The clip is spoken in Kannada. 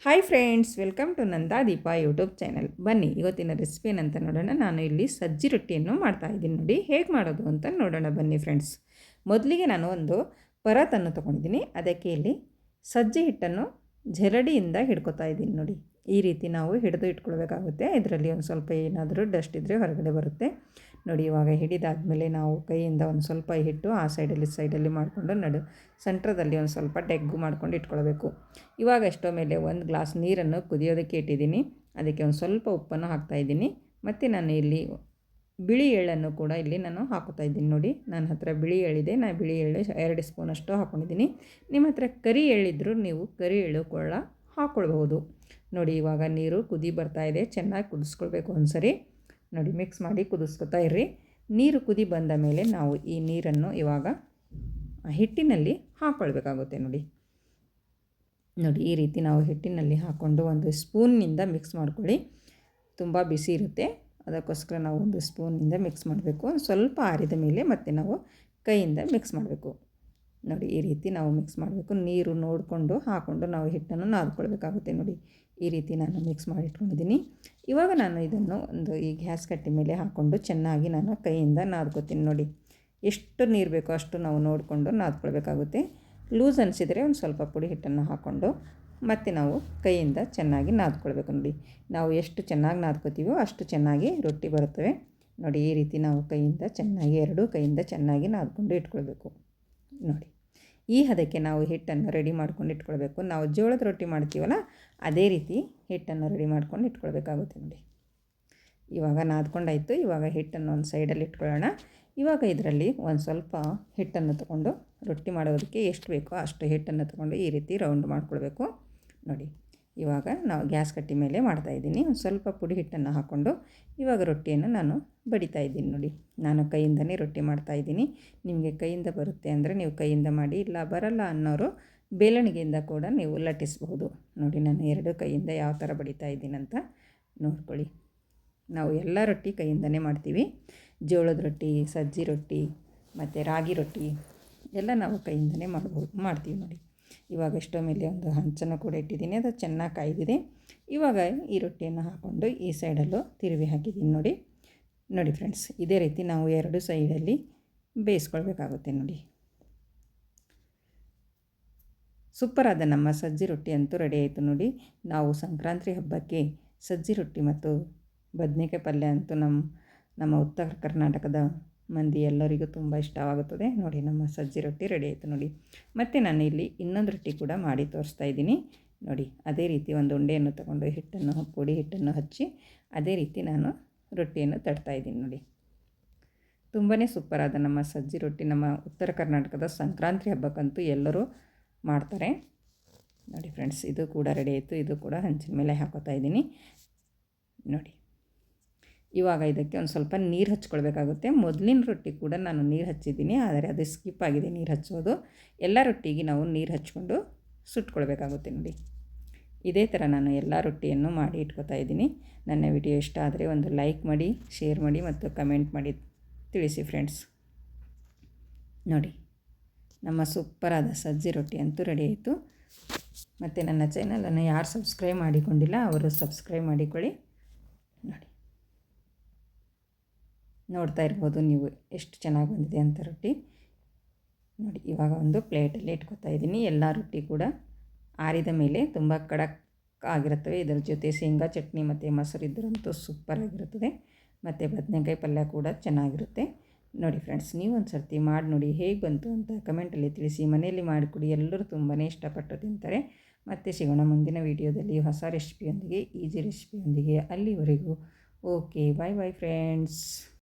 Hi friends, welcome to Nanda Deepa YouTube channel. ಬನ್ನಿ ಇವತ್ತಿನ ರೆಸಿಪಿ ಏನಂತ ನೋಡೋಣ. ನಾನು ಇಲ್ಲಿ ಸಜ್ಜಿ ರೊಟ್ಟಿಯನ್ನು ಮಾಡ್ತಾಯಿದ್ದೀನಿ. ನೋಡಿ ಹೇಗೆ ಮಾಡೋದು ಅಂತ ನೋಡೋಣ ಬನ್ನಿ ಫ್ರೆಂಡ್ಸ್. ಮೊದಲಿಗೆ ನಾನು ಒಂದು ಪರಾತನ್ನು ತೊಗೊಂಡಿದ್ದೀನಿ. ಅದಕ್ಕೆ ಇಲ್ಲಿ ಸಜ್ಜಿ ಹಿಟ್ಟನ್ನು ಜರಡಿಯಿಂದ ಹಿಡ್ಕೊತಾ ಇದ್ದೀನಿ. ನೋಡಿ ಈ ರೀತಿ ನಾವು ಹಿಡಿದು ಇಟ್ಕೊಳ್ಬೇಕಾಗುತ್ತೆ. ಇದರಲ್ಲಿ ಒಂದು ಸ್ವಲ್ಪ ಏನಾದರೂ ಡಸ್ಟ್ ಇದ್ದರೆ ಹೊರಗಡೆ ಬರುತ್ತೆ. ನೋಡಿ ಇವಾಗ ಹಿಡಿದಾದ್ಮೇಲೆ ನಾವು ಕೈಯಿಂದ ಒಂದು ಸ್ವಲ್ಪ ಹಿಟ್ಟು ಆ ಸೈಡಲ್ಲಿ ಮಾಡಿಕೊಂಡು ಸೆಂಟ್ರದಲ್ಲಿ ಒಂದು ಸ್ವಲ್ಪ ಡೆಗ್ಗು ಮಾಡ್ಕೊಂಡು ಇಟ್ಕೊಳ್ಬೇಕು. ಇವಾಗ ಎಷ್ಟೋ ಮೇಲೆ ಒಂದು ಗ್ಲಾಸ್ ನೀರನ್ನು ಕುದಿಯೋದಕ್ಕೆ ಇಟ್ಟಿದ್ದೀನಿ. ಅದಕ್ಕೆ ಒಂದು ಸ್ವಲ್ಪ ಉಪ್ಪನ್ನು ಹಾಕ್ತಾಯಿದ್ದೀನಿ. ಮತ್ತು ನಾನು ಇಲ್ಲಿ ಬಿಳಿ ಎಳ್ಳನ್ನು ಕೂಡ ಇಲ್ಲಿ ನಾನು ಹಾಕೋತಾ ಇದ್ದೀನಿ. ನೋಡಿ ನನ್ನ ಹತ್ರ ಬಿಳಿ ಎಳ್ಳಿದೆ. ನಾನು ಬಿಳಿ ಎಳ್ಳು 2 ಸ್ಪೂನಷ್ಟು ಹಾಕ್ಕೊಂಡಿದ್ದೀನಿ. ನಿಮ್ಮ ಹತ್ರ ಕರಿ ಎಳ್ಳಿದ್ರೂ ನೀವು ಕರಿ ಎಳ್ಳು ಕೂಡ ಹಾಕ್ಕೊಳ್ಬಹುದು. ನೋಡಿ ಇವಾಗ ನೀರು ಕುದಿ ಬರ್ತಾಯಿದೆ. ಚೆನ್ನಾಗಿ ಕುದಿಸ್ಕೊಳ್ಬೇಕು ಒಂದು ಸರಿ. ನೋಡಿ ಮಿಕ್ಸ್ ಮಾಡಿ ಕುದಿಸ್ಕೊತಾ ಇರ್ರಿ. ನೀರು ಕುದಿ ಬಂದ ಮೇಲೆ ನಾವು ಈ ನೀರನ್ನು ಇವಾಗ ಹಿಟ್ಟಿನಲ್ಲಿ ಹಾಕ್ಕೊಳ್ಬೇಕಾಗುತ್ತೆ. ನೋಡಿ ಈ ರೀತಿ ನಾವು ಹಿಟ್ಟಿನಲ್ಲಿ ಹಾಕ್ಕೊಂಡು ಒಂದು ಸ್ಪೂನ್ನಿಂದ ಮಿಕ್ಸ್ ಮಾಡ್ಕೊಳ್ಳಿ. ತುಂಬ ಬಿಸಿ ಇರುತ್ತೆ, ಅದಕ್ಕೋಸ್ಕರ ನಾವು ಒಂದು ಸ್ಪೂನಿಂದ ಮಿಕ್ಸ್ ಮಾಡಬೇಕು. ಸ್ವಲ್ಪ ಆರಿದ ಮೇಲೆ ಮತ್ತೆ ನಾವು ಕೈಯಿಂದ ಮಿಕ್ಸ್ ಮಾಡಬೇಕು. ನೋಡಿ ಈ ರೀತಿ ನಾವು ಮಿಕ್ಸ್ ಮಾಡಬೇಕು. ನೀರು ನೋಡಿಕೊಂಡು ಹಾಕ್ಕೊಂಡು ನಾವು ಹಿಟ್ಟನ್ನು ನಾದ್ಕೊಳ್ಬೇಕಾಗುತ್ತೆ. ನೋಡಿ ಈ ರೀತಿ ನಾನು ಮಿಕ್ಸ್ ಮಾಡಿ ಇಟ್ಕೊಂಡಿದ್ದೀನಿ. ಇವಾಗ ನಾನು ಇದನ್ನು ಒಂದು ಈ ಗ್ಯಾಸ್ ಕಟ್ಟೆ ಮೇಲೆ ಹಾಕ್ಕೊಂಡು ಚೆನ್ನಾಗಿ ನಾನು ಕೈಯಿಂದ ನಾದ್ಕೊತೀನಿ. ನೋಡಿ ಎಷ್ಟು ನೀರು ಬೇಕೋ ಅಷ್ಟು ನಾವು ನೋಡಿಕೊಂಡು ನಾದ್ಕೊಳ್ಬೇಕಾಗುತ್ತೆ. ಲೂಸ್ ಅನಿಸಿದರೆ ಒಂದು ಸ್ವಲ್ಪ ಪುಡಿ ಹಿಟ್ಟನ್ನು ಹಾಕ್ಕೊಂಡು ಮತ್ತು ನಾವು ಕೈಯಿಂದ ಚೆನ್ನಾಗಿ ನಾದ್ಕೊಳ್ಬೇಕು. ನೋಡಿ ನಾವು ಎಷ್ಟು ಚೆನ್ನಾಗಿ ನಾದ್ಕೊತೀವೋ ಅಷ್ಟು ಚೆನ್ನಾಗಿ ರೊಟ್ಟಿ ಬರುತ್ತವೆ. ನೋಡಿ ಈ ರೀತಿ ನಾವು ಕೈಯಿಂದ ಚೆನ್ನಾಗಿ ಎರಡೂ ಕೈಯಿಂದ ಚೆನ್ನಾಗಿ ನಾದ್ಕೊಂಡು ಇಟ್ಕೊಳ್ಬೇಕು. ನೋಡಿ ಈ ಹದಕ್ಕೆ ನಾವು ಹಿಟ್ಟನ್ನು ರೆಡಿ ಮಾಡ್ಕೊಂಡು ಇಟ್ಕೊಳ್ಬೇಕು. ನಾವು ಜೋಳದ ರೊಟ್ಟಿ ಮಾಡ್ತೀವಲ್ಲ ಅದೇ ರೀತಿ ಹಿಟ್ಟನ್ನು ರೆಡಿ ಮಾಡ್ಕೊಂಡು ಇಟ್ಕೊಳ್ಬೇಕಾಗುತ್ತೆ. ನೋಡಿ ಇವಾಗ ನಾದ್ಕೊಂಡಾಯಿತು. ಇವಾಗ ಹಿಟ್ಟನ್ನು ಒಂದು ಸೈಡಲ್ಲಿ ಇಟ್ಕೊಳ್ಳೋಣ. ಇವಾಗ ಇದರಲ್ಲಿ ಒಂದು ಸ್ವಲ್ಪ ಹಿಟ್ಟನ್ನು ತೊಗೊಂಡು ರೊಟ್ಟಿ ಮಾಡೋದಕ್ಕೆ ಎಷ್ಟು ಬೇಕೋ ಅಷ್ಟು ಹಿಟ್ಟನ್ನು ತೊಗೊಂಡು ಈ ರೀತಿ ರೌಂಡ್ ಮಾಡ್ಕೊಳ್ಬೇಕು. ನೋಡಿ ಇವಾಗ ನಾವು ಗ್ಯಾಸ್ ಕಟ್ಟಿ ಮೇಲೆ ಮಾಡ್ತಾಯಿದ್ದೀನಿ. ಒಂದು ಸ್ವಲ್ಪ ಪುಡಿ ಹಿಟ್ಟನ್ನು ಹಾಕ್ಕೊಂಡು ಇವಾಗ ರೊಟ್ಟಿಯನ್ನು ನಾನು ಬಡಿತಾ ಇದ್ದೀನಿ. ನೋಡಿ ನಾನು ಕೈಯಿಂದನೇ ರೊಟ್ಟಿ ಮಾಡ್ತಾಯಿದ್ದೀನಿ. ನಿಮಗೆ ಕೈಯಿಂದ ಬರುತ್ತೆ ಅಂದರೆ ನೀವು ಕೈಯಿಂದ ಮಾಡಿ, ಇಲ್ಲ ಬರಲ್ಲ ಅನ್ನೋರು ಬೇಲಣಿಗೆಯಿಂದ ಕೂಡ ನೀವು ಲಟ್ಟಿಸಬಹುದು. ನೋಡಿ ನಾನು 2 ಕೈಯಿಂದ ಯಾವ ಥರ ಬಡಿತಾ ಇದ್ದೀನಂತ ನೋಡ್ಕೊಳ್ಳಿ. ನಾವು ಎಲ್ಲ ರೊಟ್ಟಿ ಕೈಯಿಂದನೇ ಮಾಡ್ತೀವಿ. ಜೋಳದ ರೊಟ್ಟಿ, ಸಜ್ಜಿ ರೊಟ್ಟಿ ಮತ್ತು ರಾಗಿ ರೊಟ್ಟಿ ಎಲ್ಲ ನಾವು ಕೈಯಿಂದನೇ ಮಾಡ್ತೀವಿ. ನೋಡಿ ಇವಾಗ ಎಷ್ಟೋ ಮೇಲೆ ಒಂದು ಹಂಚನ್ನು ಕೂಡ ಇಟ್ಟಿದ್ದೀನಿ. ಅದು ಚೆನ್ನಾಗಿ ಕಾಯ್ದಿದೆ. ಇವಾಗ ಈ ರೊಟ್ಟಿಯನ್ನು ಹಾಕ್ಕೊಂಡು ಈ ಸೈಡಲ್ಲೂ ತಿರುವಿ ಹಾಕಿದ್ದೀನಿ. ನೋಡಿ ಫ್ರೆಂಡ್ಸ್, ಇದೇ ರೀತಿ ನಾವು 2 ಸೈಡಲ್ಲಿ ಬೇಯಿಸ್ಕೊಳ್ಬೇಕಾಗುತ್ತೆ. ನೋಡಿ ಸೂಪರಾದ ನಮ್ಮ ಸಜ್ಜಿ ರೊಟ್ಟಿ ಅಂತೂ ರೆಡಿ ಆಯಿತು. ನೋಡಿ ನಾವು ಸಂಕ್ರಾಂತಿ ಹಬ್ಬಕ್ಕೆ ಸಜ್ಜಿ ರೊಟ್ಟಿ ಮತ್ತು ಬದನೆಕಾಯಿ ಪಲ್ಯ ಅಂತೂ ನಮ್ಮ ಉತ್ತರ ಕರ್ನಾಟಕದ ಮಂದಿ ಎಲ್ಲರಿಗೂ ತುಂಬ ಇಷ್ಟವಾಗುತ್ತದೆ. ನೋಡಿ ನಮ್ಮ ಸಜ್ಜಿ ರೊಟ್ಟಿ ರೆಡಿ ಆಯಿತು. ನೋಡಿ ಮತ್ತು ನಾನು ಇಲ್ಲಿ ಇನ್ನೊಂದು ರೊಟ್ಟಿ ಕೂಡ ಮಾಡಿ ತೋರಿಸ್ತಾ ಇದ್ದೀನಿ. ನೋಡಿ ಅದೇ ರೀತಿ ಒಂದು ಉಂಡೆಯನ್ನು ತಗೊಂಡು ಪುಡಿ ಹಿಟ್ಟನ್ನು ಹಚ್ಚಿ ಅದೇ ರೀತಿ ನಾನು ರೊಟ್ಟಿಯನ್ನು ತಟ್ತಾಯಿದ್ದೀನಿ. ನೋಡಿ ತುಂಬಾ ಸೂಪರಾದ ನಮ್ಮ ಸಜ್ಜಿ ರೊಟ್ಟಿ ನಮ್ಮ ಉತ್ತರ ಕರ್ನಾಟಕದ ಸಂಕ್ರಾಂತಿ ಹಬ್ಬಕ್ಕಂತೂ ಎಲ್ಲರೂ ಮಾಡ್ತಾರೆ. ನೋಡಿ ಫ್ರೆಂಡ್ಸ್, ಇದು ಕೂಡ ರೆಡಿ ಆಯಿತು. ಇದು ಕೂಡ ಹಂಚಿನ ಮೇಲೆ ಹಾಕೋತಾ ಇದ್ದೀನಿ. ನೋಡಿ ಇವಾಗ ಇದಕ್ಕೆ ಒಂದು ಸ್ವಲ್ಪ ನೀರು ಹಚ್ಕೊಳ್ಬೇಕಾಗುತ್ತೆ. ಮೊದಲಿನ ರೊಟ್ಟಿ ಕೂಡ ನಾನು ನೀರು ಹಚ್ಚಿದ್ದೀನಿ, ಆದರೆ ಅದು ಸ್ಕಿಪ್ ಆಗಿದೆ ನೀರು ಹಚ್ಚೋದು. ಎಲ್ಲ ರೊಟ್ಟಿಗೆ ನಾವು ನೀರು ಹಚ್ಕೊಂಡು ಸುಟ್ಕೊಳ್ಬೇಕಾಗುತ್ತೆ. ನೋಡಿ ಇದೇ ಥರ ನಾನು ಎಲ್ಲ ರೊಟ್ಟಿಯನ್ನು ಮಾಡಿ ಇಟ್ಕೊತಾ ಇದ್ದೀನಿ. ನನ್ನ ವಿಡಿಯೋ ಇಷ್ಟ ಆದರೆ ಒಂದು ಲೈಕ್ ಮಾಡಿ, ಶೇರ್ ಮಾಡಿ ಮತ್ತು ಕಮೆಂಟ್ ಮಾಡಿ ತಿಳಿಸಿ ಫ್ರೆಂಡ್ಸ್. ನೋಡಿ ನಮ್ಮ ಸೂಪರಾದ ಸಜ್ಜಿ ರೊಟ್ಟಿ ಅಂತೂ ರೆಡಿ ಆಯಿತು. ಮತ್ತು ನನ್ನ ಚಾನಲನ್ನು ಯಾರು ಸಬ್ಸ್ಕ್ರೈಬ್ ಮಾಡಿಕೊಂಡಿಲ್ಲ ಅವರು ಸಬ್ಸ್ಕ್ರೈಬ್ ಮಾಡಿಕೊಳ್ಳಿ. ನೋಡಿ ನೋಡ್ತಾ ಇರ್ಬೋದು ನೀವು ಎಷ್ಟು ಚೆನ್ನಾಗಿ ಬಂದಿದೆ ಅಂತ ರೊಟ್ಟಿ. ನೋಡಿ ಇವಾಗ ಒಂದು ಪ್ಲೇಟಲ್ಲಿ ಇಟ್ಕೊತಾ ಇದ್ದೀನಿ. ಎಲ್ಲ ರೊಟ್ಟಿ ಕೂಡ ಆರಿದ ಮೇಲೆ ತುಂಬ ಖಡಕ್ ಆಗಿರುತ್ತವೆ. ಇದರ ಜೊತೆ ಶೇಂಗಾ ಚಟ್ನಿ ಮತ್ತು ಮೊಸರು ಇದ್ದರಂತೂ ಸೂಪರಾಗಿರುತ್ತದೆ. ಮತ್ತು ಬದನೆಕಾಯಿ ಪಲ್ಯ ಕೂಡ ಚೆನ್ನಾಗಿರುತ್ತೆ. ನೋಡಿ ಫ್ರೆಂಡ್ಸ್, ನೀವು ಒಂದು ಸರ್ತಿ ಮಾಡಿ ನೋಡಿ ಹೇಗೆ ಬಂತು ಅಂತ ಕಮೆಂಟಲ್ಲಿ ತಿಳಿಸಿ. ಮನೆಯಲ್ಲಿ ಮಾಡಿಕೊಡಿ, ಎಲ್ಲರೂ ತುಂಬಾ ಇಷ್ಟಪಟ್ಟು ತಿಂತಾರೆ. ಮತ್ತೆ ಸಿಗೋಣ ಮುಂದಿನ ವೀಡಿಯೋದಲ್ಲಿ ಹೊಸ ರೆಸಿಪಿಯೊಂದಿಗೆ, ಈಸಿ ರೆಸಿಪಿಯೊಂದಿಗೆ. ಅಲ್ಲಿವರೆಗೂ ಓಕೆ, ಬಾಯ್ ಬಾಯ್ ಫ್ರೆಂಡ್ಸ್.